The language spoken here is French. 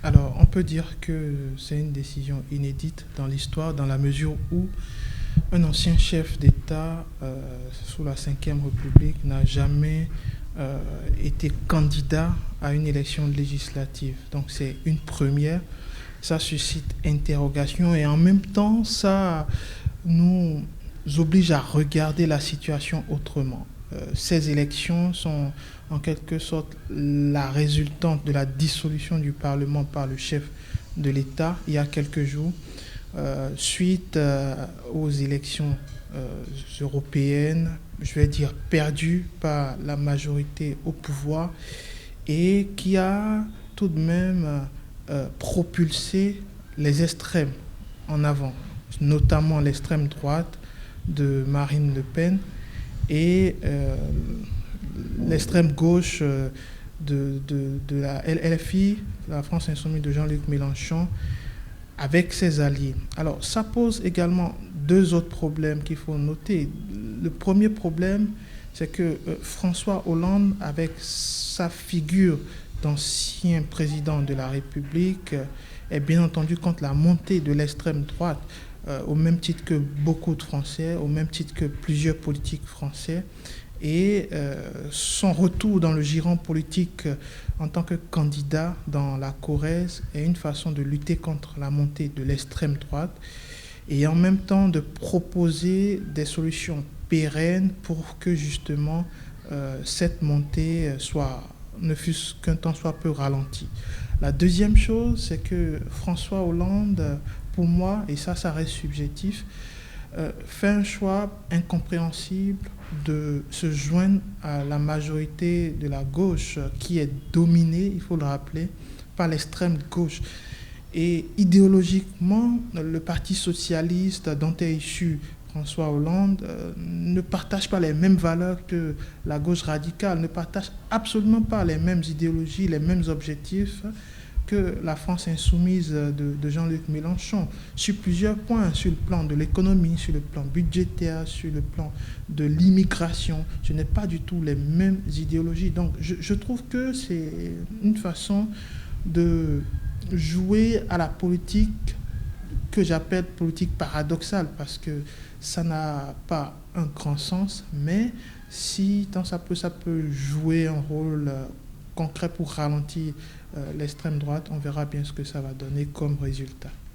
Alors, on peut dire que c'est une décision inédite dans l'histoire, dans la mesure où un ancien chef d'État sous la Ve République n'a jamais euh, été candidat à une élection législative. Donc, c'est une première. Ça suscite interrogation et en même temps, ça nous oblige à regarder la situation autrement. Ces élections sont en quelque sorte la résultante de la dissolution du Parlement par le chef de l'État il y a quelques jours, suite aux élections européennes, je vais dire perdues par la majorité au pouvoir et qui a tout de même propulsé les extrêmes en avant, notamment l'extrême droite de Marine Le Pen et l'extrême gauche de la LFI, la France Insoumise de Jean-Luc Mélenchon, avec ses alliés. Alors, ça pose également deux autres problèmes qu'il faut noter. Le premier problème, c'est que François Hollande, avec sa figure d'ancien président de la République, est bien entendu contre la montée de l'extrême droite, au même titre que beaucoup de Français, au même titre que plusieurs politiques français. Et son retour dans le giron politique en tant que candidat dans la Corrèze est une façon de lutter contre la montée de l'extrême droite et en même temps de proposer des solutions pérennes pour que justement cette montée soit, ne fût-ce qu'un temps soit peu ralentie. La deuxième chose, c'est que François Hollande, pour moi, et ça reste subjectif, fait un choix incompréhensible de se joindre à la majorité de la gauche qui est dominée, il faut le rappeler, par l'extrême gauche. Et idéologiquement, le Parti socialiste dont est issu François Hollande ne partage pas les mêmes valeurs que la gauche radicale, ne partage absolument pas les mêmes idéologies, les mêmes objectifs que la France insoumise de Jean-Luc Mélenchon sur plusieurs points, sur le plan de l'économie, sur le plan budgétaire, sur le plan de l'immigration. Ce n'est pas du tout les mêmes idéologies. Donc je trouve que c'est une façon de jouer à la politique que j'appelle politique paradoxale parce que ça n'a pas un grand sens, mais si tant ça peut jouer un rôle concret pour ralentir l'extrême droite, on verra bien ce que ça va donner comme résultat.